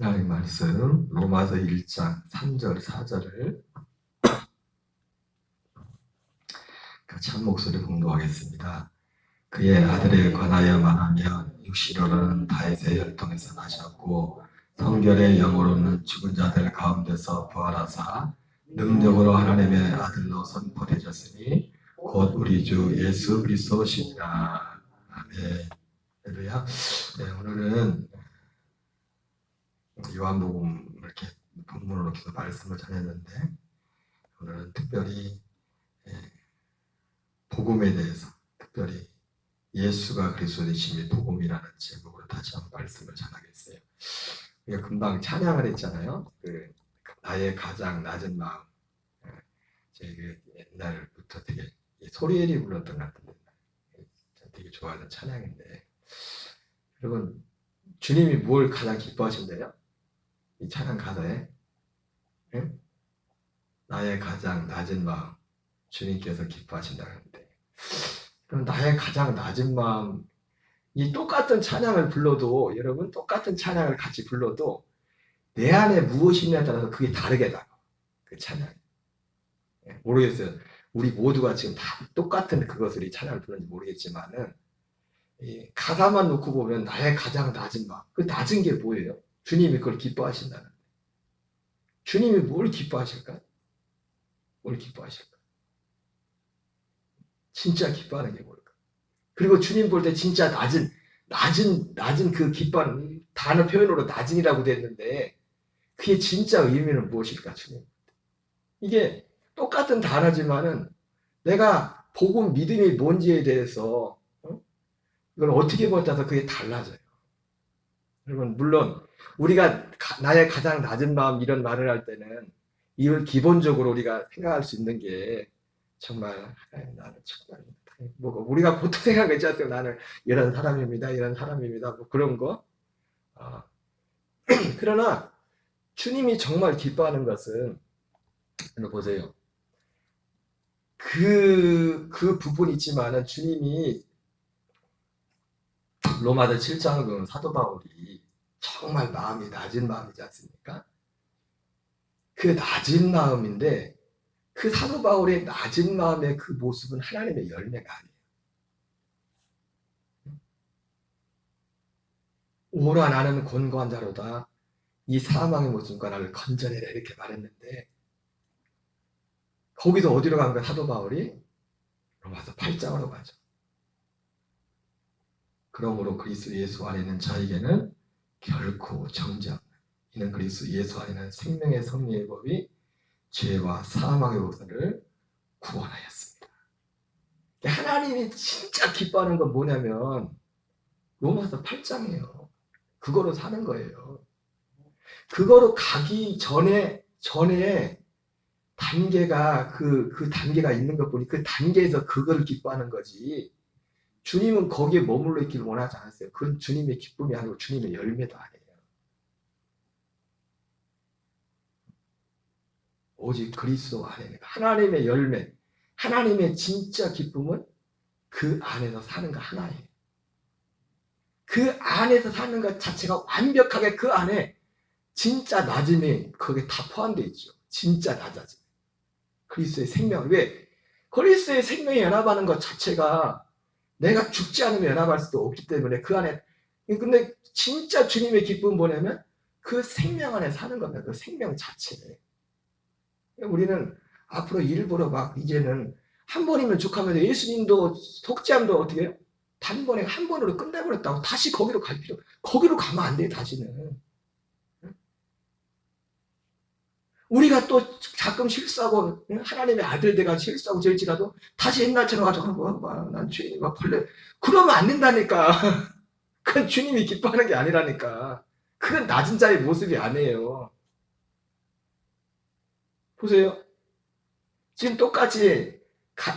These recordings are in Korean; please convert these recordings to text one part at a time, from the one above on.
하나님 말씀 로마서 1장 3절 4절을 같이 한 목소리 공독하겠습니다. 그의 아들에 관하여 말하면 육시로는 다윗의 혈통에서 나셨고 성결의 영으로는 죽은 자들 가운데서 부활하사 능력으로 하나님의 아들로 선포되셨으니 곧 우리 주 예수 그리스도시니라. 아멘. 할렐루야. 네, 오늘은 요한복음 이렇게 본문으로 계속 말씀을 전했는데 오늘은 특별히 복음에 대해서 특별히 예수가 그리스도이심이 복음이라는 제목으로 다시 한번 말씀을 전하겠어요. 우리가 금방 찬양을 했잖아요. 나의 가장 낮은 마음. 제가 옛날부터 되게 소리엘이 불렀던 것 같은데 되게 좋아하는 찬양인데 여러분 주님이 뭘 가장 기뻐하신대요? 이 찬양 가사에 응? 나의 가장 낮은 마음 주님께서 기뻐하신다고 하는데 그럼 나의 가장 낮은 마음 이 똑같은 찬양을 불러도 여러분 똑같은 찬양을 같이 불러도 내 안에 무엇이 있냐에 따라서 그게 다르게 나와. 그 찬양. 모르겠어요. 우리 모두가 지금 다 똑같은 그것을 이 찬양을 부르는지 모르겠지만은 이 가사만 놓고 보면 나의 가장 낮은 마음. 그 낮은 게 뭐예요? 주님이 그걸 기뻐하신다는. 주님이 뭘 기뻐하실까? 뭘 기뻐하실까? 진짜 기뻐하는 게 뭘까? 그리고 주님 볼 때 진짜 낮은 그 기뻐하는 단어 표현으로 낮은이라고 됐는데 그게 진짜 의미는 무엇일까, 주님? 이게 똑같은 단어지만은 내가 복음 믿음이 뭔지에 대해서 이걸 어떻게 보냐서 그게 달라져요. 여러분 물론 우리가 나의 가장 낮은 마음 이런 말을 할 때는 이걸 기본적으로 우리가 생각할 수 있는 게 정말 나는 정말 뭐 우리가 보통 생각하지 않습니까? 나는 이런 사람입니다. 뭐 그런 거. 그러나 주님이 정말 기뻐하는 것은 보세요. 그 부분이 있지만은 주님이 로마서 7장을 보면 사도 바울이 정말 마음이 낮은 마음이지 않습니까? 그 낮은 마음인데 그 사도 바울의 낮은 마음의 그 모습은 하나님의 열매가 아니에요. 오라 나는 곤고한 자로다. 이 사망의 모습과 나를 건져내라 이렇게 말했는데 거기서 어디로 간 거야 사도 바울이? 로마서 8장으로 가죠. 그러므로 그리스도 예수 안에 있는 자에게는 결코 정죄 없는 이는 그리스도 예수 안에 있는 생명의 섭리의 법이 죄와 사망의 법을 구원하였습니다. 하나님이 진짜 기뻐하는 건 뭐냐면 로마서 8장이에요. 그거로 사는 거예요. 그거로 가기 전에 단계가 그 단계가 있는 것 보니 그 단계에서 그거를 기뻐하는 거지. 주님은 거기에 머물러 있기를 원하지 않았어요. 그건 주님의 기쁨이 아니고 주님의 열매도 아니에요. 오직 그리스도 안에 하나님의 열매, 하나님의 진짜 기쁨은 그 안에서 사는 거 하나예요. 그 안에서 사는 것 자체가 완벽하게 그 안에 진짜 낮음이 거기에 다 포함되어 있죠. 진짜 낮아짐. 그리스도의 생명. 왜? 그리스도의 생명에 연합하는 것 자체가 내가 죽지 않으면 연합할 수도 없기 때문에 그 안에 근데 진짜 주님의 기쁨은 뭐냐면 그 생명 안에 사는 겁니다. 그 생명 자체를. 우리는 앞으로 일부러 막 이제는 한 번이면 족하면서 예수님도 속죄함도 어떻게 해요? 단번에 한 번으로 끝내버렸다고 다시 거기로 갈 필요 거기로 가면 안 돼요. 다시는. 우리가 또 가끔 실수하고 하나님의 아들 돼가 실수하고 저일지라도 다시 옛날처럼 가지고 난 주인이 막 벌레 그러면 안 된다니까. 그건 주님이 기뻐하는 게 아니라니까. 그건 낮은 자의 모습이 아니에요. 보세요. 지금 똑같이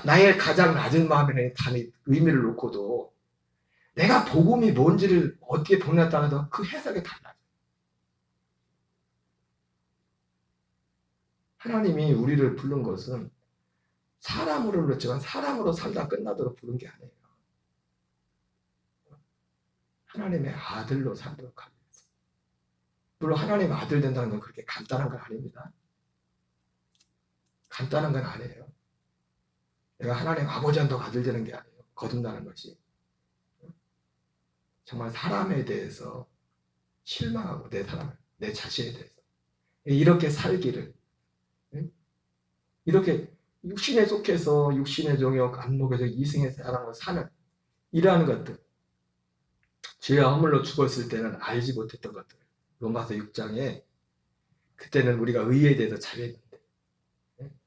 나의 가장 낮은 마음의 의미를 놓고도 내가 복음이 뭔지를 어떻게 보느냐에 따라서 그 해석이 달라요. 하나님이 우리를 부른 것은 사람으로 그렇지만 사람으로 살다 끝나도록 부른 게 아니에요. 하나님의 아들로 살도록 하기 위해서. 물론 하나님 아들 된다는 건 그렇게 간단한 건 아닙니다. 간단한 건 아니에요. 내가 하나님 아버지 한다고 아들 되는 게 아니에요. 거듭나는 것이. 정말 사람에 대해서 실망하고 내 자신에 대해서 이렇게 살기를, 이렇게 육신에 속해서 육신의 정욕, 안목의 정, 이승의 사랑으로 사는 이러한 것들, 죄와 허물로 죽었을 때는 알지 못했던 것들. 로마서 6장에 그때는 우리가 의에 대해서 잘했는데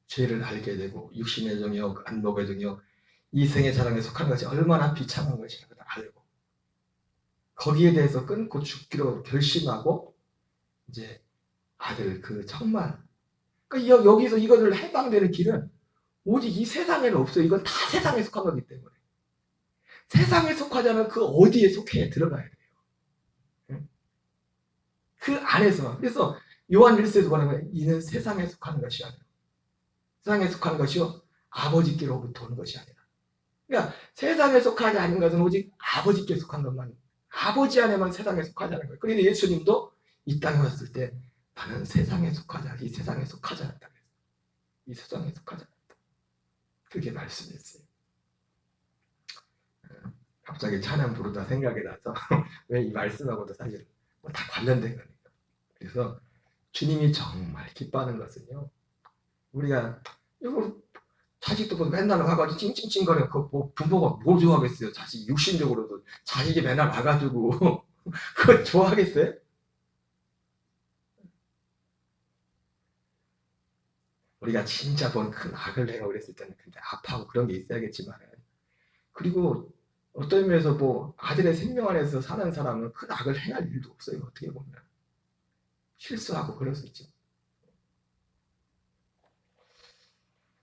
죄를 알게 되고 육신의 정욕, 안목의 정욕, 이승의 사랑에 속한 것이 얼마나 비참한 것이라고 알고 거기에 대해서 끊고 죽기로 결심하고 이제 아들 정말 여기서 이것을 해방되는 길은 오직 이 세상에는 없어요. 이건 다 세상에 속한 거기 때문에 세상에 속하지 않으면 그 어디에 속해 들어가야 돼요. 그 안에서. 그래서 요한 1세에서 말하는 거예요. 이는 세상에 속하는 것이 아니라 세상에 속하는 것이요 아버지께로부터 오는 것이 아니라. 그러니까 세상에 속하지 않은 것은 오직 아버지께 속한 것만, 아버지 안에만 세상에 속하지 않은 거예요. 그런데 예수님도 이 땅에 왔을 때 나는 세상에 속하지 않아, 이 세상에 속하지 않았다. 이 세상에 속하지 않았다. 그렇게 말씀했어요. 갑자기 찬양 부르다 생각이 나서 왜 이 말씀하고도 사실 다 관련된 거니까. 그래서 주님이 정말 기뻐하는 것은요, 우리가 이거 자식도 뭐 맨날 와가지고 찡찡찡거려. 뭐 부모가 뭘 좋아하겠어요? 자식 육신적으로도 자식이 맨날 와가지고 그거 좋아하겠어요? 우리가 진짜 본 큰 악을 내가 그랬을 때는 근데 아파하고 그런 게 있어야겠지만, 그리고 어떤 의미에서 뭐 아들의 생명 안에서 사는 사람은 큰 악을 행할 일도 없어요. 어떻게 보면 실수하고 그럴 수 있죠.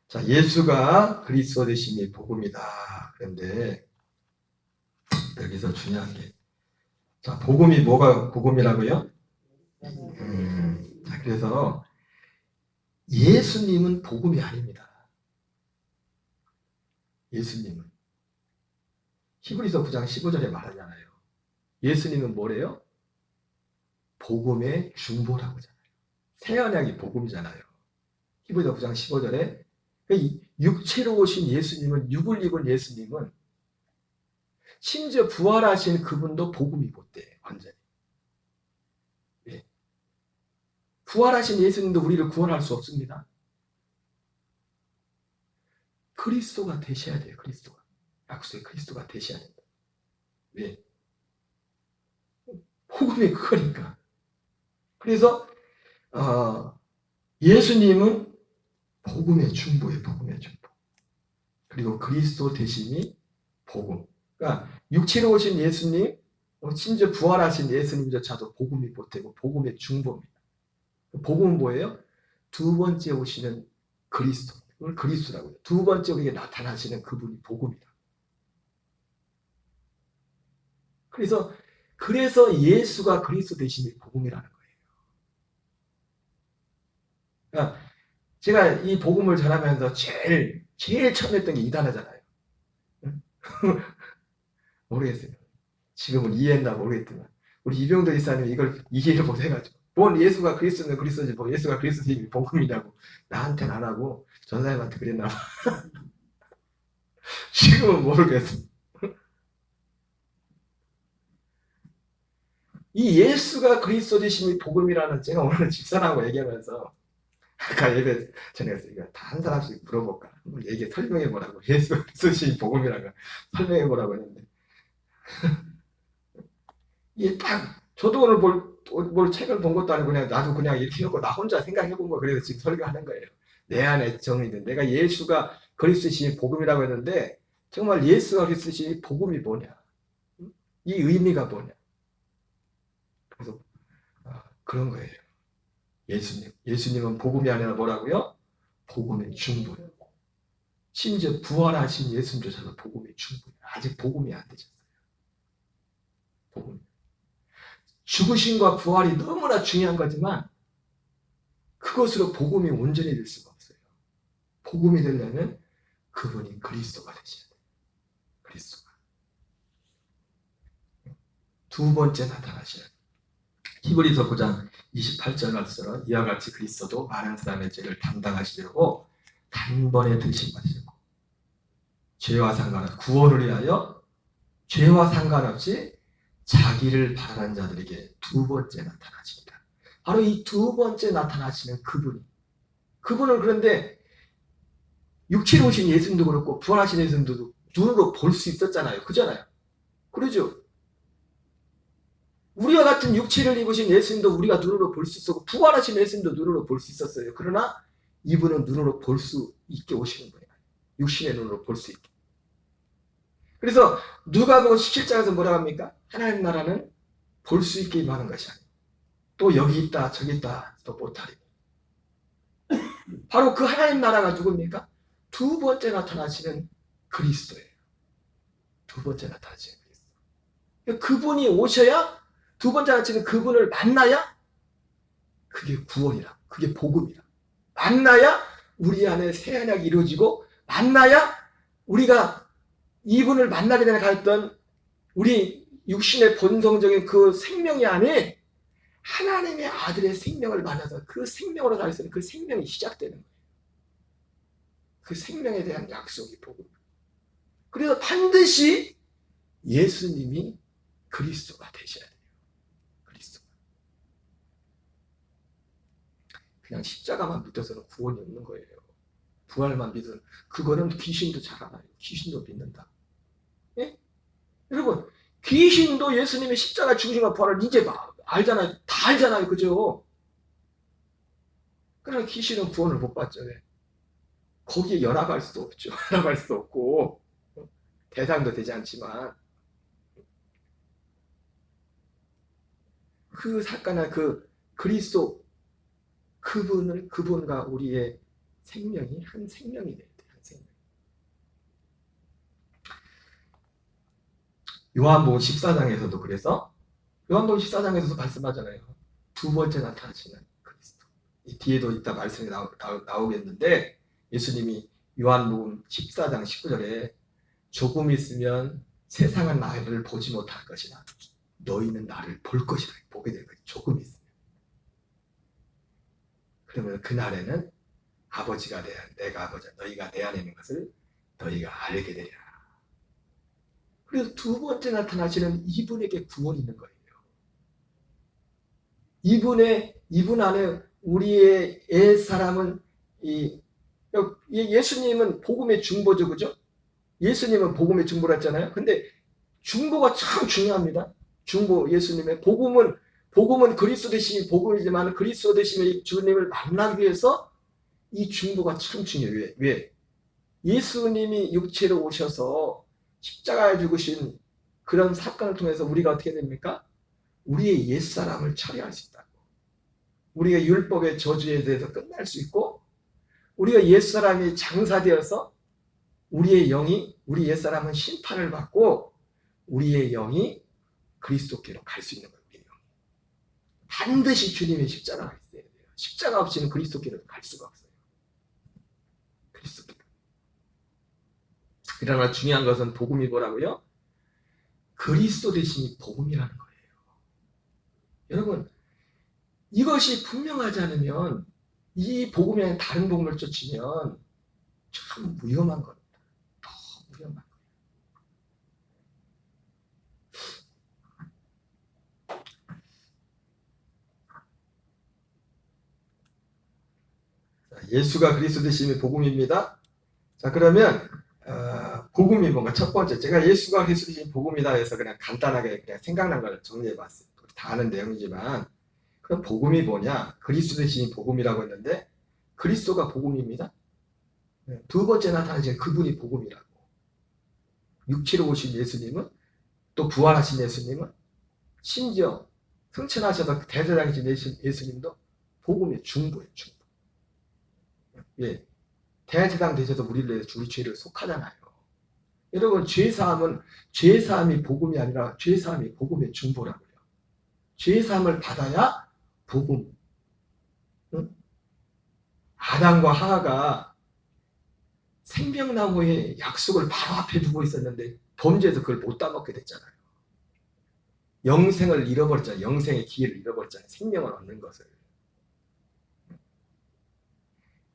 자, 예수가 그리스도 되심이 복음이다. 그런데 여기서 중요한 게, 자, 복음이 뭐가 복음이라고요? 자, 그래서 예수님은 복음이 아닙니다. 예수님은 히브리서 9장 15절에 말하잖아요. 예수님은 뭐래요? 복음의 중보라고 하잖아요. 새 언약이 복음이잖아요. 히브리서 9장 15절에 육체로 오신 예수님은, 육을 입은 예수님은 심지어 부활하신 그분도 복음이 못 돼. 완전히. 네. 부활하신 예수님도 우리를 구원할 수 없습니다. 그리스도가 되셔야 돼요. 그리스도가. 약속의 그리스도가 되셔야 된다. 왜? 복음이 그거니까. 그래서 예수님은 복음의 중보예요. 복음의 중보. 그리고 그리스도 되심이 복음. 그러니까 육체로 오신 예수님, 심지어 부활하신 예수님조차도 복음이 못되고 복음의 중보입니다. 복음은 뭐예요? 두 번째 오시는 그리스도. 그걸 그리스도라고 해요. 두 번째 우리에게 나타나시는 그분이 복음이다. 그래서 예수가 그리스도 되심이 복음이라는 거예요. 그러니까 제가 이 복음을 전하면서 제일 처음 했던 게 이단하잖아요. 모르겠어요. 지금은 이해했나 모르겠지만 우리 이병도 이사님이 이걸 이해를 못해가지고 뭔 예수가 그리스도는 그리스도지 뭐 예수가 그리스도지 복음이냐고 나한테는 안 하고 전사님한테 그랬나 봐. 지금은 모르겠어. 이 예수가 그리스도 되심이 복음이라는, 제가 오늘 집사람하고 얘기하면서 아까 예배 전에 이거 다 한 사람씩 물어볼까? 얘기 설명해 보라고. 예수 그리스도 되심이 복음이라고 설명해 보라고 했는데 이게 딱 저도 오늘 뭘 책을 본 것도 아니고 그냥 나도 그냥 이렇게 하고 나 혼자 생각해 본 거, 그래서 지금 설교하는 거예요. 내 안에 정리된, 내가 예수가 그리스도 되심이 복음이라고 했는데 정말 예수가 그리스도 되심이 복음이 뭐냐, 이 의미가 뭐냐. 그래서 그런 거예요. 예수님은 복음이 아니라 뭐라고요? 복음의 중보예요. 심지어 부활하신 예수님조차도 복음의 중보예요. 아직 복음이 안 되셨어요. 복음. 죽으심과 부활이 너무나 중요한 거지만 그것으로 복음이 온전히 될 수가 없어요. 복음이 되려면 그분이 그리스도가 되셔야 돼요. 그리스도가. 두 번째 나타나시는 히브리서 9장 28절 말씀은 이와 같이 그리스도도 많은 사람의 죄를 담당하시려고 단번에 들이심받으셨고 죄와 상관없이 구원을 위하여 죄와 상관없이 자기를 바라는 자들에게 두 번째 나타나십니다. 바로 이 두 번째 나타나시는 그분은 그런데 육체로 오신 예수님도 그렇고 부활하신 예수님도 눈으로 볼 수 있었잖아요. 그잖아요. 그러죠. 우리와 같은 육체를 입으신 예수님도 우리가 눈으로 볼 수 있었고 부활하신 예수님도 눈으로 볼 수 있었어요. 그러나 이분은 눈으로 볼 수 있게 오시는 거예요. 육신의 눈으로 볼 수 있게. 그래서 누가복음 17장에서 뭐라고 합니까? 하나님 나라는 볼 수 있게 임하는 것이 아니에요. 또 여기 있다 저기 있다 또 못하리. 바로 그 하나님 나라가 누굽니까? 두 번째 나타나시는 그리스도예요. 두 번째 나타나시는 그리스도. 그분이 오셔야 두 번째 나타나시는 그분을 만나야 그게 구원이라. 그게 복음이라. 만나야 우리 안에 새 언약이 이루어지고 만나야 우리가 이분을 만나게 되는 가졌던 우리 육신의 본성적인 그 생명이 안에 하나님의 아들의 생명을 만나서 그 생명으로 살 수 있는 그 생명이 시작되는 거예요. 그 생명에 대한 약속이 복음. 그래서 반드시 예수님이 그리스도가 되셔야 돼요. 그리스도가. 그냥 십자가만 믿어서는 구원이 없는 거예요. 부활만 믿으면 그거는 귀신도 잘 알아요. 귀신도 믿는다. 예? 여러분 귀신도 예수님의 십자가 죽으심과 부활을 이제 알잖아요. 다 알잖아요. 그죠? 그러나 귀신은 구원을 못 받죠. 왜? 거기에 연합할 수도 없죠. 연합할 수도 없고 대상도 되지 않지만 그 사건의 그 그리스도 그분과 우리의 생명이 한 생명이 돼야 돼. 한 생명. 요한복음 14장에서도 그래서 요한복음 14장에서도 말씀하잖아요. 두 번째 나타나시는 그리스도. 이 뒤에도 이따 말씀이 나오겠는데 예수님이 요한복음 14장 19절에 조금 있으면 세상은 나를 보지 못할 것이나 너희는 나를 볼 것이다. 보게 될 것이 조금 있으면. 그러면 그날에는 아버지가 내가 아버지 너희가 내 안에 있는 것을 너희가 알게 되리라. 그래서 두 번째 나타나시는 이분에게 구원이 있는 거예요. 이분 안에 우리의 옛사람은 예수님은 복음의 중보죠. 그죠? 예수님은 복음의 중보를 했잖아요. 근데 중보가 참 중요합니다. 중보 예수님의 복음은 그리스도 되심이 복음이지만 그리스도 되심의 주님을 만나기 위해서 이 중보가 참 중요해요. 왜? 예수님이 육체로 오셔서 십자가에 죽으신 그런 사건을 통해서 우리가 어떻게 됩니까? 우리의 옛사람을 처리할 수 있다고. 우리가 율법의 저주에 대해서 끝날 수 있고 우리가 옛사람이 장사되어서 우리의 영이 우리 옛사람은 심판을 받고 우리의 영이 그리스도께로 갈 수 있는 거예요. 우리의 영이. 반드시 주님의 십자가가 있어야 돼요. 십자가 없이는 그리스도께로 갈 수가 없어요. 그리스도께로. 그러나 중요한 것은 복음이 뭐라고요? 그리스도 대신이 복음이라는 거예요. 여러분 이것이 분명하지 않으면 이 복음이 아닌 다른 복음을 쫓으면 참 위험한 겁니다. 더 위험한 거예요. 예수가 그리스도 되심이 복음입니다. 자 그러면 복음이 뭔가 첫 번째 제가 예수가 그리스도 되심 복음이다 해서 그냥 간단하게 그냥 생각난 걸 정리해봤어요. 다 아는 내용이지만 그럼 복음이 뭐냐? 그리스도 되심이 복음이라고 했는데 그리스도가 복음입니다. 두 번째 나타나신 그분이 복음이라고. 육체로 오신 예수님은 또 부활하신 예수님은 심지어 승천하셔서 대제사장이신 예수님도 복음의 중보예요. 중보. 예, 대제사장 되셔서 우리 죄를 속하잖아요. 여러분 죄사함이 복음이 아니라 죄사함이 복음의 중보라고요. 죄사함을 받아야 복음. 응? 아담과 하하가 생명나무의 약속을 바로 앞에 두고 있었는데 범죄해서 그걸 못 따먹게 됐잖아요. 영생을 잃어버렸잖아요. 영생의 기회를 잃어버렸잖아요. 생명을 얻는 것을.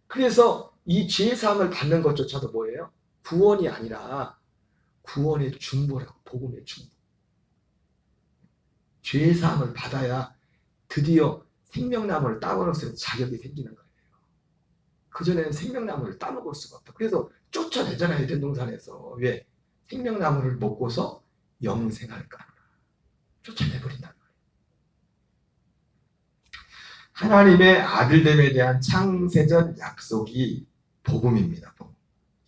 그래서 이 죄사함을 받는 것조차도 뭐예요? 구원이 아니라 구원의 중보라고. 복음의 중보. 죄사함을 받아야 드디어 생명나무를 따먹을 수 있는 자격이 생기는 거예요. 그전에는 생명나무를 따먹을 수가 없다. 그래서 쫓아내잖아요. 에덴 동산에서. 왜? 생명나무를 먹고서 영생할까? 쫓아내버린단 말이에요. 하나님의 아들됨에 대한 창세전 약속이 복음입니다. 복음.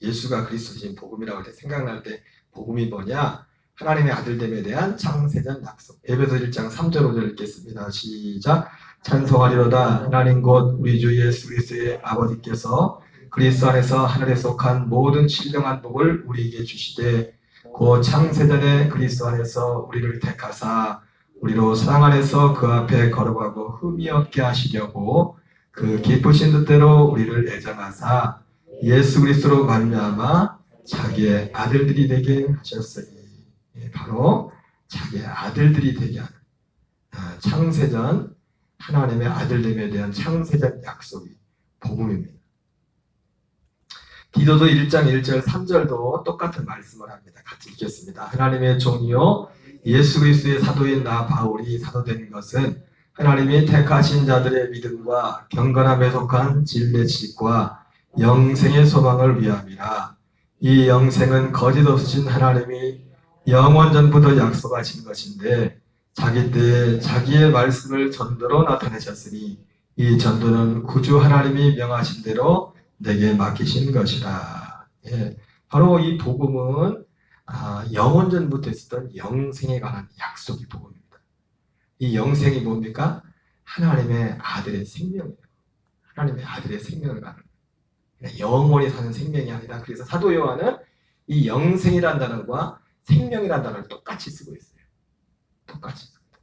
예수가 그리스도신 복음이라고 할 때 생각날 때 복음이 뭐냐? 하나님의 아들됨에 대한 창세전 약속. 에베소 1장 3절 5절 읽겠습니다. 시작. 찬송하리로다. 하나님 곧 우리 주 예수 그리스도의 아버지께서 그리스도 안에서 하늘에 속한 모든 신령한 복을 우리에게 주시되 곧 창세전에 그리스도 안에서 우리를 택하사 우리로 사랑 안에서 그 앞에 거룩하고 흠이 없게 하시려고 그 기쁘신 뜻대로 우리를 애정하사 예수 그리스도로 말미암아 자기의 아들들이 되게 하셨으니, 바로 자기의 아들들이 되게 하는 창세전, 하나님의 아들됨에 대한 창세전 약속이 복음입니다. 디도서 1장 1절 3절도 똑같은 말씀을 합니다. 같이 읽겠습니다. 하나님의 종이요 예수 그리스도의 사도인 나 바울이 사도된 것은 하나님이 택하신 자들의 믿음과 경건함에 속한 진리의 지식과 영생의 소망을 위함이라. 이 영생은 거짓 없으신 하나님이 영원 전부터 약속하신 것인데 자기 때에 자기의 말씀을 전도로 나타내셨으니 이 전도는 구주 하나님이 명하신 대로 내게 맡기신 것이라. 예, 바로 이 복음은 영원 전부터 있었던 영생에 관한 약속이 복음입니다. 이 영생이 뭡니까? 하나님의 아들의 생명이에요. 하나님의 아들의 생명을 가는 영원히 사는 생명이 아니라. 그래서 사도 요한은 이 영생이란 단어와 생명이란 단어를 똑같이 쓰고 있어요. 똑같이 씁니다.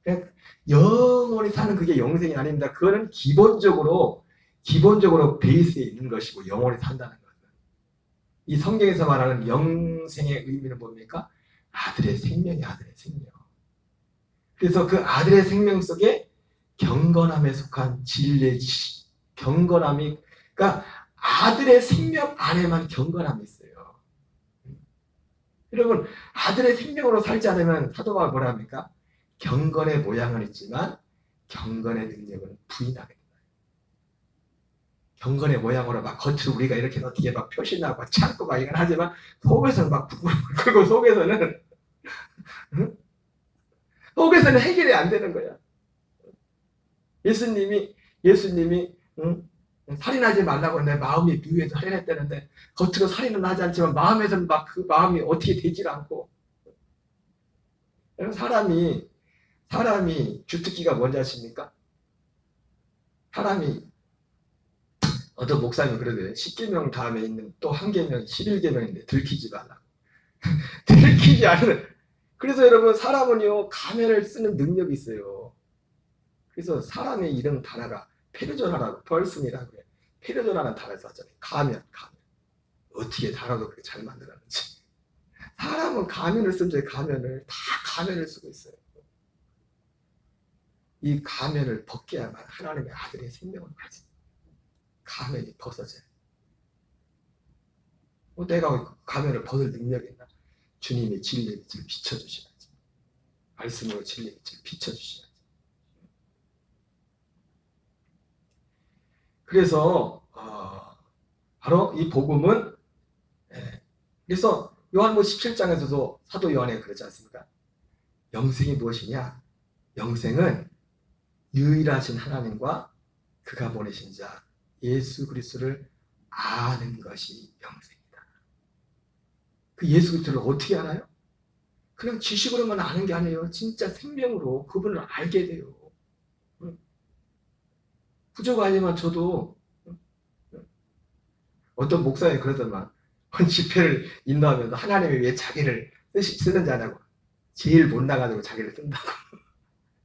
그러니까 영원히 사는 그게 영생이 아닙니다. 그거는 기본적으로 베이스에 있는 것이고 영원히 산다는 것은. 이 성경에서 말하는 영생의 의미는 뭡니까? 아들의 생명이 아들의 생명. 그래서 그 아들의 생명 속에 경건함에 속한 진리의 경건함이, 그러니까 아들의 생명 안에만 경건함이 있어요. 여러분, 아들의 생명으로 살지 않으면 사도가 뭐라 합니까? 경건의 모양은 있지만 경건의 능력은 부인하게 됩니다. 경건의 모양으로 막 겉으로 우리가 이렇게 어떻게 막 표시나고 참고 막 이건 하지만 속에서는 막 부끄러워. 그리고 속에서는 해결이 안 되는 거야. 예수님이 살인하지 말라고 내 마음이 미워해서 살인했다는데 겉으로 살인은 하지 않지만 마음에서는 막 그 마음이 어떻게 되질 않고. 사람이 주특기가 뭔지 아십니까? 사람이 어떤 목사님이 그러대요. 10계명 다음에 있는 또 한 계명이 11계명인데 들키지 말라고. 들키지 않는. 그래서 여러분, 사람은요 가면을 쓰는 능력이 있어요. 그래서 사람의 이름 단어가 페르조나라고, 벌슨이라고 해요. 페르조나라는 단어를 썼잖아요. 가면. 어떻게 단어도 그렇게 잘 만들었는지. 사람은 가면을 쓰죠. 가면을 쓰고 있어요. 이 가면을 벗겨야만 하나님의 아들의 생명을 가지. 가면이 벗어져요. 내가 가면을 벗을 능력이 있나? 주님이 진리의 빛을 비춰주셔야지. 말씀으로 진리의 빛을 비춰주셔야지. 그래서 바로 이 복음은, 그래서 요한복음 17장에서도 사도 요한이 그러지 않습니까? 영생이 무엇이냐? 영생은 유일하신 하나님과 그가 보내신 자 예수 그리스도를 아는 것이 영생이다. 그 예수 그리스도를 어떻게 알아요? 그냥 지식으로만 아는 게 아니에요. 진짜 생명으로 그분을 알게 돼요. 부조가 아니면 저도 어떤 목사님이 그러더만, 집회를 인도하면서 하나님이 왜 자기를 쓰는지 아냐고. 제일 못나가지고 자기를 쓴다고.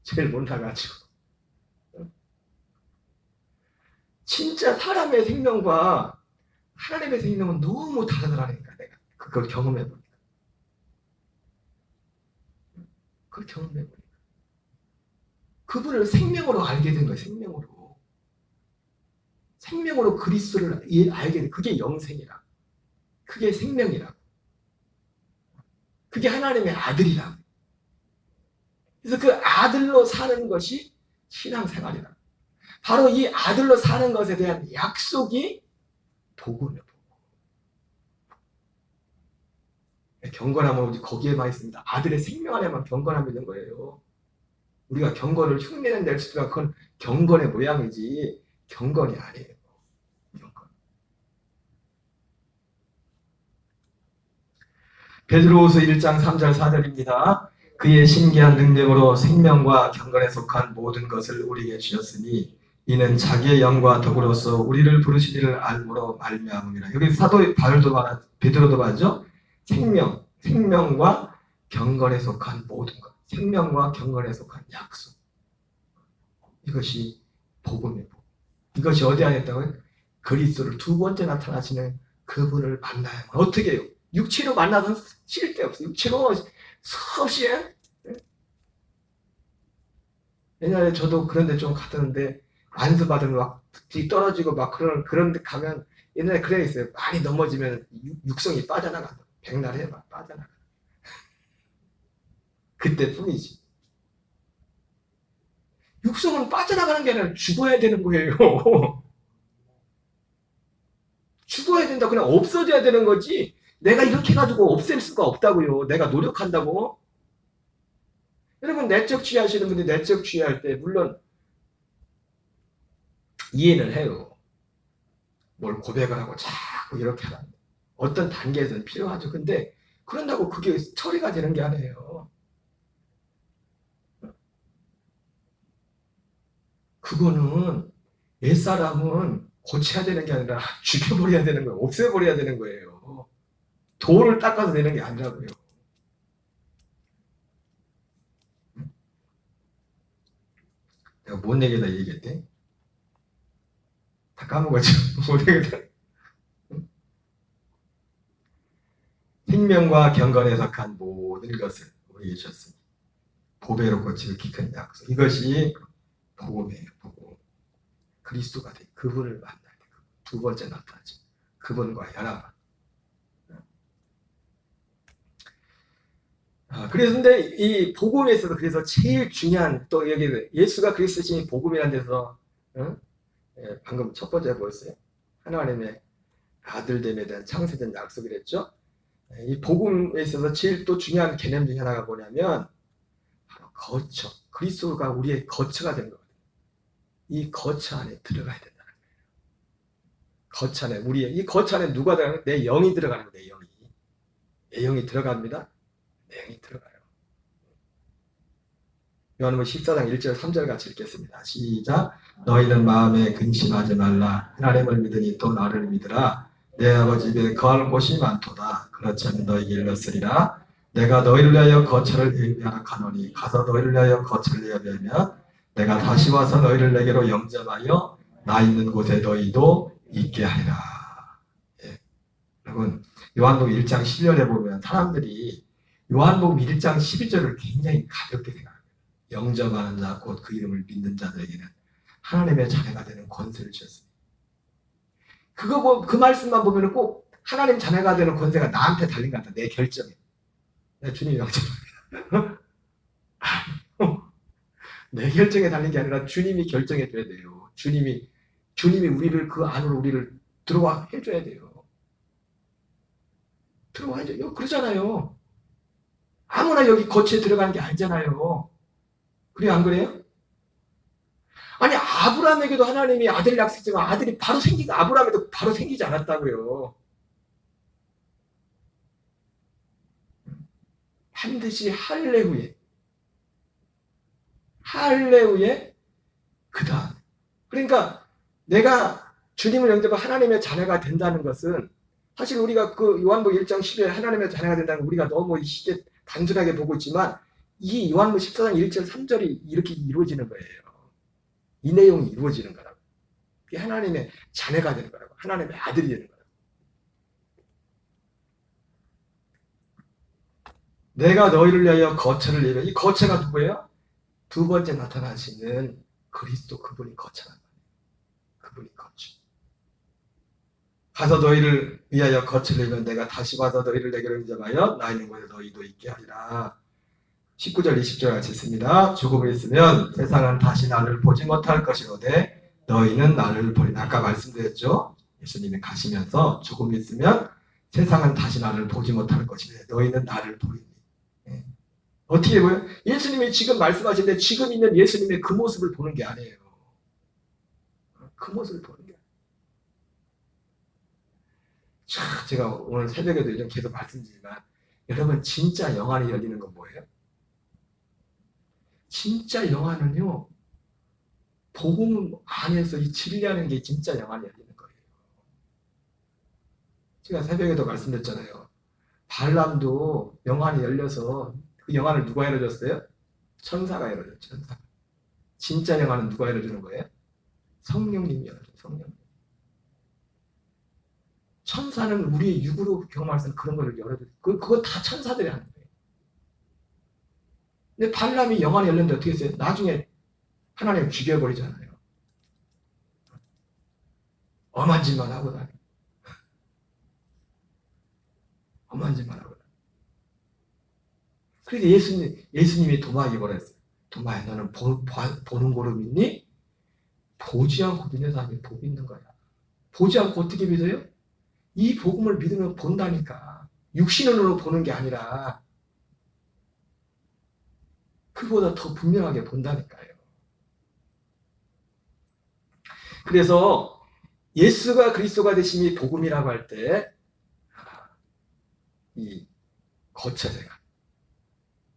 제일 못나가지고. 진짜 사람의 생명과 하나님의 생명은 너무 다르더라니까. 내가 그걸 경험해보니까. 그걸 경험해보니까 그분을 생명으로 알게 된 거예요. 생명으로 그리스도를 알게 된, 그게 영생이라, 그게 생명이라, 그게 하나님의 아들이라. 그래서 그 아들로 사는 것이 신앙생활이라. 바로 이 아들로 사는 것에 대한 약속이 복음이에요. 경건함은 거기에만 있습니다. 아들의 생명 안에만 경건함이 있는 거예요. 우리가 경건을 흉내는 낼 수도 있지만 그건 경건의 모양이지 경건이 아니에요. 경건. 베드로후서 1장 3절 4절입니다. 그의 신기한 능력으로 생명과 경건에 속한 모든 것을 우리에게 주셨으니 이는 자기의 영과 더불어서 우리를 부르시기를 알므로 말미암음이라. 여기 사도 바울도 베드로도 말하죠. 생명과 경건에 속한 모든 것, 생명과 경건에 속한 약속. 이것이 복음이에요. 이것이 어디 안에 있다고요? 그리스도를 두 번째 나타나시는 그분을 만나야만. 어떻게 해요? 육체로 만나서 쓸데없어요. 육체로 수없이. 옛날에 저도 그런 데 좀 갔었는데 안수 받으면 막 떨어지고 막 그런 데 가면 옛날에 그래 있어요. 많이 넘어지면 육성이 빠져나간다. 백날에 막 빠져나가. 그때뿐이지. 육성은 빠져나가는 게 아니라 죽어야 되는 거예요. 죽어야 된다. 그냥 없어져야 되는 거지. 내가 이렇게 해가지고 없앨 수가 없다고요. 내가 노력한다고. 여러분 내적 취하시는 분들이 내적 취할 때 물론 이해는 해요. 뭘 고백을 하고 자꾸 이렇게 하라. 어떤 단계에서는 필요하죠. 근데 그런다고 그게 처리가 되는 게 아니에요. 그거는 옛사람은 고쳐야 되는 게 아니라 죽여버려야 되는 거예요. 없애버려야 되는 거예요. 돌을 닦아서 되는 게 아니라고요. 내가 뭔 얘기다 얘기했대? 다 까먹었죠. 뭔 얘기다. 생명과 경건에 속한 모든 것을 우리에게 주셨으니 보배로 고치고 키 큰 약속. 이것이 복음이에요. 복음. 그리스도가 돼. 그분을 만나야 돼. 두 번째 나타나죠. 그분과 연합. 그래서 근데 이 복음에 있어서 그래서 제일 중요한 또 여기 예수가 그리스도신 복음이라는 데서 방금 첫 번째 뭐였어요? 하나님의 아들됨에 대한 창세된 약속이랬죠. 이 복음에 있어서 제일 또 중요한 개념 중에 하나가 뭐냐면 바로 거처. 그리스도가 우리의 거처가 되는 거거든요. 이 거처 안에 들어가야 된다는 거예요. 거처 안에 이 거처 안에 누가 들어가는 거예요? 내 영이 들어가는 거예요. 내 영이 들어갑니다. 내 영이 들어가요. 요한복음 14장 1절 3절 같이 읽겠습니다. 시작. 너희는 마음에 근심하지 말라. 하나님을 믿으니 또 나를 믿으라. 내 아버지 집에 거할 곳이 많도다. 그렇지 않으면 너희에게 일렀으리라. 내가 너희를 위하여 거처를 예비하라 하노니 가서 너희를 위하여 거처를 예비하면 내가 다시 와서 너희를 내게로 영접하여 나 있는 곳에 너희도 있게 하리라. 예. 여러분 요한복음 1장 12절에 보면 사람들이 요한복음 1장 12절을 굉장히 가볍게 생각합니다. 영접하는 자 곧 그 이름을 믿는 자들에게는 하나님의 자녀가 되는 권세를 주셨습니다. 그 말씀만 보면 꼭 하나님 자녀가 되는 권세가 나한테 달린 것 같다. 내 결정에. 내 주님 영접합니다. 내 결정에 달린 게 아니라 주님이 결정해 줘야 돼요. 주님이 우리를 그 안으로 우리를 들어와 해줘야 돼요. 들어와 해줘요. 그러잖아요. 아무나 여기 거치에 들어가는 게 아니잖아요. 그래요? 안 그래요? 아니 아브라함에게도 하나님이 아들 약속했지만 아들이 바로 아브라함에도 바로 생기지 않았다고요. 반드시 할례 후에 그 다음. 그러니까 내가 주님을 영접한 하나님의 자녀가 된다는 것은 사실 우리가 그 요한복음 1장 10에 하나님의 자녀가 된다는 걸 우리가 너무 이게 단순하게 보고 있지만 이 요한복음 14장 1절 3절이 이렇게 이루어지는 거예요. 이 내용이 이루어지는 거라고. 이게 하나님의 자녀가 되는 거라고. 하나님의 아들이 되는 거라고. 내가 너희를 위하여 거처를 예비해. 이 거처가 누구예요? 두 번째 나타나시는 그리스도, 그분이 거처란 말이에요. 그분이 거처. 가서 너희를 위하여 거처를 예비하면 내가 다시 와서 너희를 내게로 인접하여 나 있는 곳에 너희도 있게 하리라. 19절 20절 같이 있습니다. 죽음이 있으면 세상은 다시 나를 보지 못할 것이로되 너희는 나를 보리라. 아까 말씀드렸죠. 예수님이 가시면서 죽음이 있으면 세상은 다시 나를 보지 못할 것이로되 너희는 나를 보리니. 예. 어떻게 보여? 예수님이 지금 말씀하시는데 지금 있는 예수님의 그 모습을 보는 게 아니에요. 그 모습을 보는 게 아니에요. 제가 오늘 새벽에도 이런 계속 말씀드리지만 여러분 진짜 영안이 열리는 건 뭐예요? 진짜 영안은요, 복음 안에서 이 진리하는 게 진짜 영안이 열리는 거예요. 제가 새벽에도 말씀드렸잖아요. 발람도 영안이 열려서 그 영안을 누가 열어줬어요? 천사가 열어줬죠. 천사. 진짜 영안은 누가 열어주는 거예요? 성령님이 열어줘요. 성령님. 천사는 우리의 육으로 경험할 수 있는 그런 거를 열어줘요. 그거 다 천사들이 하는 거예요. 근데 발람이 영안이 열렸는데 어떻게 했어요? 나중에 하나님 죽여버리잖아요. 엄한 짓만 하고 다니. 엄한 짓만 하고 다니. 그래서 예수님이 도마에게 뭐라 했어요? 도마야, 너는 보는 고로 믿니? 보지 않고 믿는 사람이 복이 있는 거야. 보지 않고 어떻게 믿어요? 이 복음을 믿으면 본다니까. 육신으로 보는 게 아니라 그보다 더 분명하게 본다니까요. 그래서 예수가 그리스도가 되심이 복음이라고 할 때 이 거처제가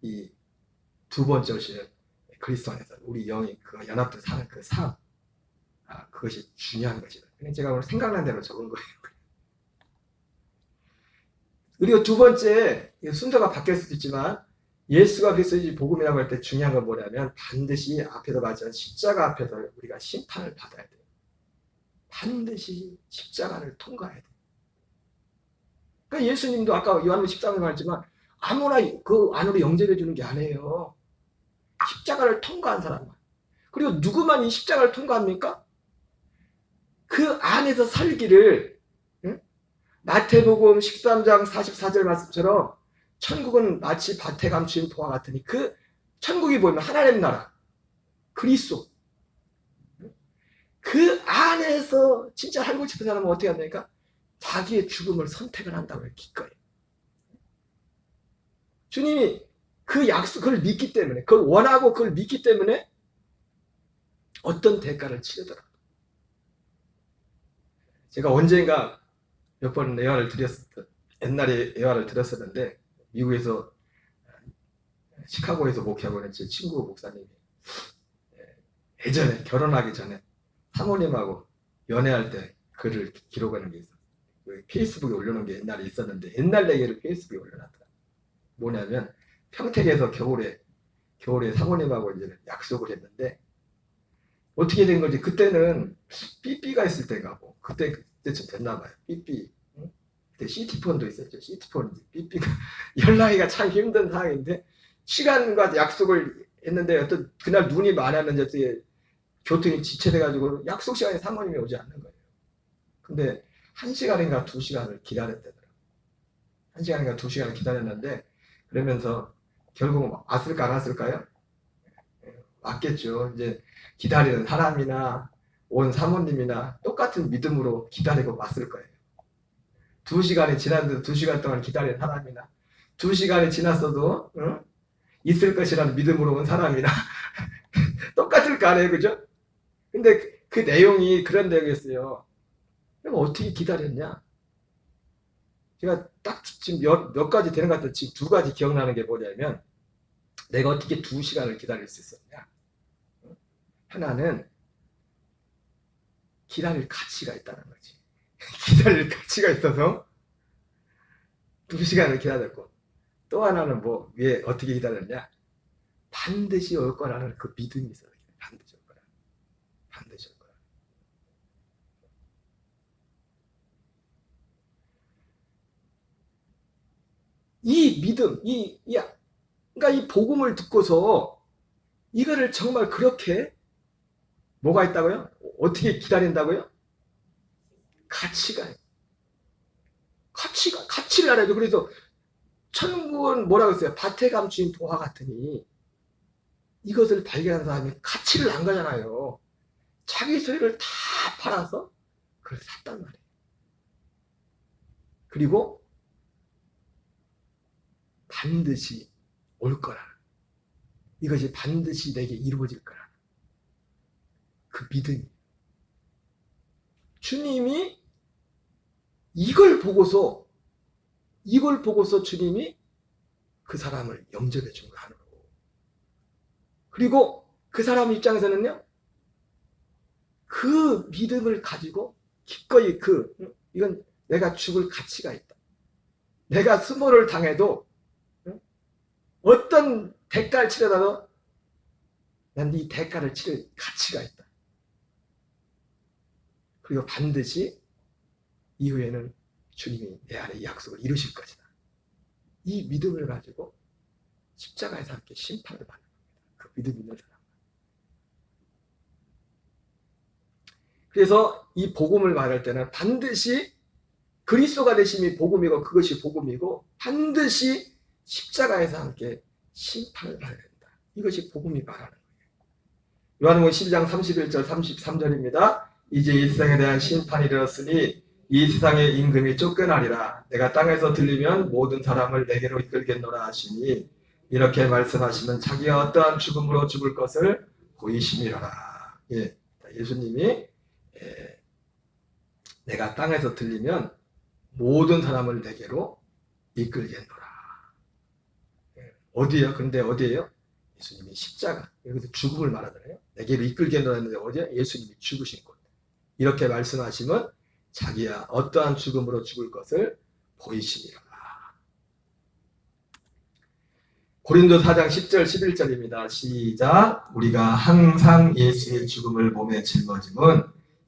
이 두 번째 오시는 그리스도 안에서 우리 영이 그 연합돼 사는 그 삶, 그것이 중요한 것이다. 그냥 제가 오늘 생각난 대로 적은 거예요. 그리고 두 번째, 순서가 바뀔 수도 있지만 예수가 그리스도의 복음이라고 할 때 중요한 건 뭐냐면 반드시 앞에서 말했지만 십자가 앞에서 우리가 심판을 받아야 돼요. 반드시 십자가를 통과해야 돼요. 그러니까 예수님도 아까 요한복음 13에 말했지만 아무나 그 안으로 영접해 주는 게 아니에요. 십자가를 통과한 사람만. 그리고 누구만 이 십자가를 통과합니까? 그 안에서 살기를, 응? 마태복음 13장 44절 말씀처럼 천국은 마치 밭에 감추인 포와 같으니 그 천국이 뭐냐면 하나님 나라, 그리스도. 그 안에서 진짜 살고 싶은 사람은 어떻게 합니까? 자기의 죽음을 선택을 한다고 해요. 기꺼이. 주님이 그 약속, 그걸 믿기 때문에, 그걸 원하고 그걸 믿기 때문에 어떤 대가를 치르더라. 제가 언젠가 몇 번 옛날에 예화를 드렸었는데, 미국에서, 시카고에서 목회하고 있는 제 친구 목사님이 예전에 결혼하기 전에 사모님하고 연애할 때 글을 기록하는 게 있어요. 페이스북에 올려놓은 게 옛날에 있었는데, 옛날 얘기를 페이스북에 올려놨더라. 뭐냐면, 평택에서 겨울에 사모님하고 이제 약속을 했는데, 어떻게 된 건지, 그때는 삐삐가 있을 때가고, 그때쯤 됐나봐요. 삐삐. 응? 그때 시티폰도 있었죠. 시티폰, 삐삐가. 연락하기가 참 힘든 상황인데, 시간과 약속을 했는데, 그날 눈이 많았는지 어떻게 교통이 지체돼가지고 약속 시간에 사모님이 오지 않는 거예요. 근데 1시간인가 2시간을 기다렸다더라고요. 1시간인가 2시간을 기다렸는데, 그러면서 결국 왔을까 안 왔을까요? 왔겠죠. 이제 기다리는 사람이나 온 사모님이나 똑같은 믿음으로 기다리고 왔을 거예요. 2시간이 지났는데 2시간 동안 기다린 사람이나 2시간이 지났어도 있을 것이라는 믿음으로 온 사람이나 똑같을 거 아니에요. 그죠? 근데 그 내용이 그런 내용이었어요. 그럼 어떻게 기다렸냐? 제가 딱 지금 몇 가지 되는 것 같아요. 지금 2가지 기억나는 게 뭐냐면, 내가 어떻게 2시간을 기다릴 수 있었냐? 하나는 기다릴 가치가 있다는 거지. 기다릴 가치가 있어서 2시간을 기다렸고, 또 하나는 왜 어떻게 기다렸냐? 반드시 올 거라는 그 믿음이 있어요. 반드시 올 거라. 반드시 올 거라. 이 믿음, 그러니까 이 복음을 듣고서 이거를 정말 그렇게 뭐가 있다고요? 어떻게 기다린다고요? 가치를 알아야죠. 그래서 천국은 뭐라고 했어요? 밭에 감추인 보화 같으니 이것을 발견한 사람이 가치를 안 가잖아요. 자기 소유를 다 팔아서 그걸 샀단 말이에요. 그리고 반드시 올 거라. 이것이 반드시 내게 이루어질 거라. 그 믿음이. 주님이 이걸 보고서 주님이 그 사람을 영접해 준 거 하는 거고. 그리고 그 사람 입장에서는요, 그 믿음을 가지고 기꺼이 이건 내가 죽을 가치가 있다. 내가 수모를 당해도 어떤 대가를 치르더라도 난 이 대가를 치를 가치가 있다. 그리고 반드시 이후에는 주님이 내 안에 이 약속을 이루실 것이다. 이 믿음을 가지고 십자가에서 함께 심판을 받는 겁니다. 그 믿음 있는 사람. 그래서 이 복음을 말할 때는 반드시 그리스도가 되심이 복음이고 그것이 복음이고 반드시 십자가에서 함께 심판을 받아야 된다. 이것이 복음이 말하는 거예요. 요한복음 12장 31절 33절입니다. 이제 이 세상에 대한 심판이 되었으니 이 세상의 임금이 쫓겨나리라. 내가 땅에서 들리면 모든 사람을 내게로 이끌겠노라 하시니 이렇게 말씀하시면 자기가 어떠한 죽음으로 죽을 것을 보이심이라. 예수님이 내가 땅에서 들리면 모든 사람을 내게로 이끌겠노라. 어디에요? 근데 어디에요? 예수님이 십자가. 여기서 죽음을 말하잖아요. 내게로 이끌겠노라 했는데 어디에? 예수님이 죽으신 곳. 이렇게 말씀하시면 자기야 어떠한 죽음으로 죽을 것을 보이시니라. 고린도 4장 10절 11절입니다. 시작. 우리가 항상 예수의 죽음을 몸에 짊어짐은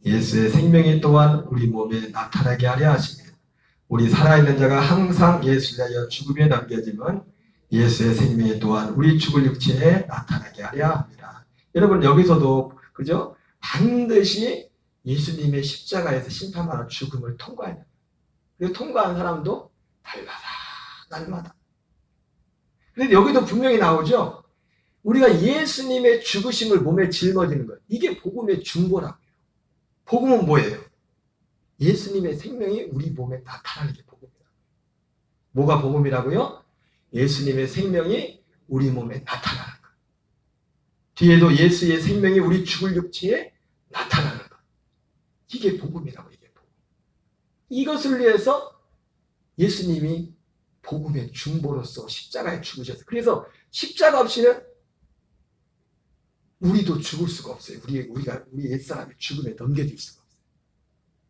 예수의 생명이 또한 우리 몸에 나타나게 하려 하십니다. 우리 살아있는 자가 항상 예수를 위하여 죽음에 남겨짐은 예수의 생명이 또한 우리 죽을 육체에 나타나게 하려 합니다. 여러분 여기서도 그죠? 반드시 예수님의 십자가에서 심판받아 죽음을 통과해야 돼요. 그리고 통과한 사람도 날마다. 근데 여기도 분명히 나오죠. 우리가 예수님의 죽으심을 몸에 짊어지는 것. 이게 복음의 중보라고요. 복음은 뭐예요? 예수님의 생명이 우리 몸에 나타나는 게 복음이라고요. 뭐가 복음이라고요? 예수님의 생명이 우리 몸에 나타나는 것. 뒤에도 예수의 생명이 우리 죽을 육체에 나타나는 것. 이게 복음이라고. 이게 복음. 이것을 위해서 예수님이 복음의 중보로서 십자가에 죽으셨어요. 그래서 십자가 없이는 우리도 죽을 수가 없어요. 우리 옛사람이 죽음에 넘겨질 수가 없어요.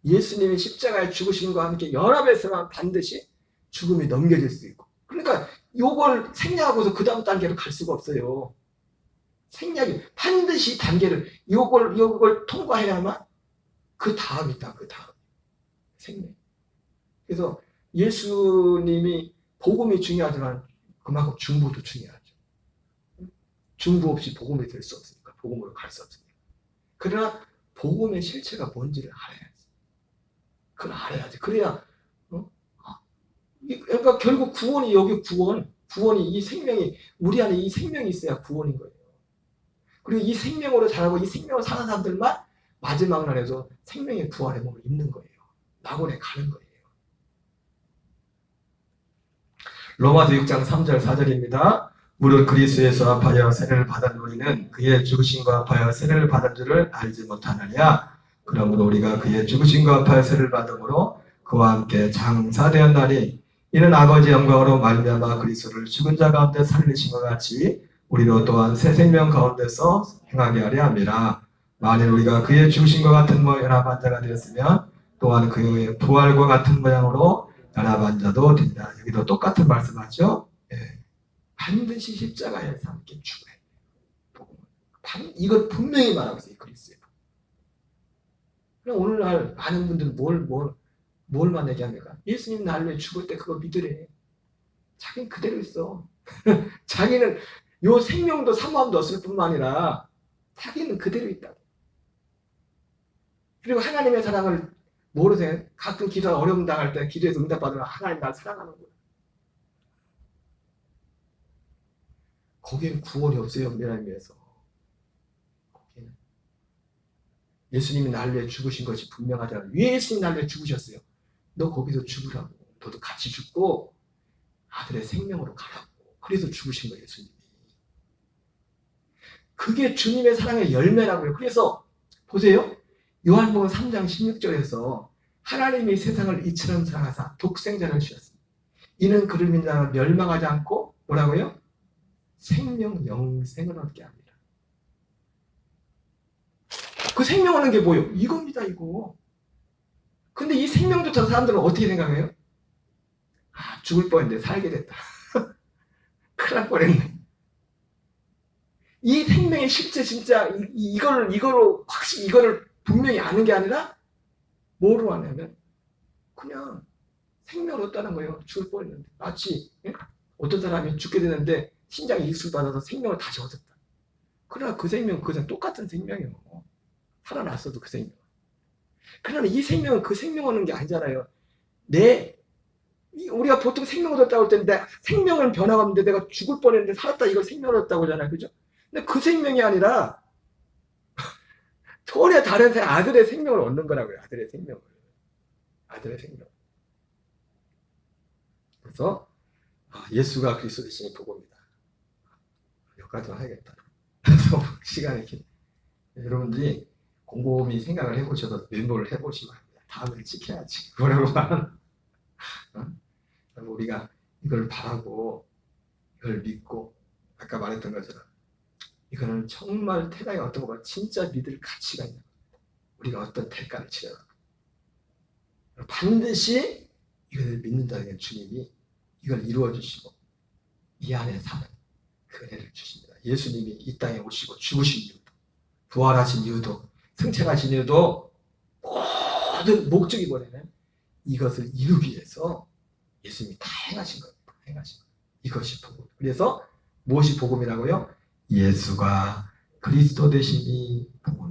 예수님이 십자가에 죽으심과 함께 연합해서만 반드시 죽음이 넘겨질 수 있고. 그러니까 요걸 생략하고서 그 다음 단계로 갈 수가 없어요. 생략이 반드시 단계를 요걸 통과해야만 그 다음이다. 그 다음 생명. 그래서 예수님이 복음이 중요하지만 그만큼 중보도 중요하죠. 중보 없이 복음이 될 수 없으니까. 복음으로 갈 수 없으니까. 그러나 복음의 실체가 뭔지를 알아야지. 그걸 알아야지. 그래야 그러니까 결국 구원이 여기 구원이 이 생명이 우리 안에 이 생명이 있어야 구원인 거예요. 그리고 이 생명으로 자라고 이 생명을 사는 사람들만 마지막 날에서 생명의 부활의 몸을 입는 거예요. 낙원에 가는 거예요. 로마서 6장 3절 4절입니다. 무릇 그리스도에서 합하여 세례를 받은 우리는 그의 죽으심과 합하여 세례를 받은 줄을 알지 못하느냐. 그러므로 우리가 그의 죽으심과 합하여 세례를 받음으로 그와 함께 장사되었나니 이는 아버지 영광으로 말미암아 그리스도를 죽은 자 가운데 살리신 것 같이 우리로 또한 새 생명 가운데서 행하게 하려 함이라. 만일 우리가 그의 죽으심과 같은 연합한 자가 되었으면 또한 그의 부활과 같은 모양으로 연합한 자도 된다. 여기도 똑같은 말씀하죠. 반드시 십자가에서 함께 죽어야 돼요. 이걸 분명히 말하고 있어요. 그리스도에. 오늘날 많은 분들은 뭘만 얘기합니까? 예수님 날 위해 죽을 때 그거 믿으래. 자기는 그대로 있어. 자기는 요 생명도 사모함도 없을 뿐만 아니라 자기는 그대로 있다. 그리고 하나님의 사랑을 모르세요? 가끔 기도가 어려움 당할 때 기도에서 응답받으면 하나님 날 사랑하는 거야. 거기엔 구원이 없어요. 하나님 위해서. 거기는 예수님이 날 위해 죽으신 것이 분명하잖아요. 왜 예수님이 날 위해 죽으셨어요? 너 거기서 죽으라고. 너도 같이 죽고 아들의 생명으로 가라고. 그래서 죽으신 거예요. 예수님이. 그게 주님의 사랑의 열매라고요. 그래서 보세요. 요한복음 3장 16절에서 하나님이 세상을 이처럼 사랑하사 독생자를 주셨습니다. 이는 그를 믿는 자는 멸망하지 않고 뭐라고요? 생명 영생을 얻게 합니다. 그 생명 얻는 게 뭐예요? 이겁니다. 이거. 근데 이 생명조차 사람들은 어떻게 생각해요? 아, 죽을 뻔했는데 살게 됐다. 큰일 날 뻔했네. 이 생명의 실제 진짜 이거로 확실히 이거를 분명히 아는 게 아니라 뭐로 아냐면 그냥 생명을 얻다는 거예요. 죽을 뻔했는데 마치 어떤 사람이 죽게 되는데 신장이 이식을 받아서 생명을 다시 얻었다. 그러나 그 생명은 그냥 똑같은 생명이에요. 살아났어도 그 생명. 그러나 이 생명은 그 생명 얻는 게 아니잖아요. 우리가 보통 생명 얻었다고 할 텐데 생명은 변화가 없는데 내가 죽을 뻔했는데 살았다 이걸 생명을 얻었다고 하잖아요. 그죠? 근데 그 생명이 아니라 전혀 다른 아들의 생명을 얻는 거라고요. 아들의 생명을. 아들의 생명. 그래서 예수가 그리스도 되시니 복음이다. 여기까지만 하겠다. 그래서 시간이 긴. 여러분들이 곰곰이 생각을 해보셔서 메모를 해보시면 다음에 지켜야지. 뭐라고 하면 우리가 이걸 바라고 이걸 믿고 아까 말했던 것처럼 이거는 정말 태당에 어떤 거가 진짜 믿을 가치가 있는 겁니다. 우리가 어떤 대가를 치르나 반드시 이것을 믿는다는 주님이 이걸 이루어 주시고 이 안에 사는 그 은혜를 주십니다. 예수님이 이 땅에 오시고 죽으신 이유도 부활하신 이유도 승천하신 이유도 모든 목적이 뭐냐면 이것을 이루기 위해서 예수님이 다 행하신 겁니다. 행하신 것. 이것이 복음. 그래서 무엇이 복음이라고요? 예수가 그리스도 되시니 복음.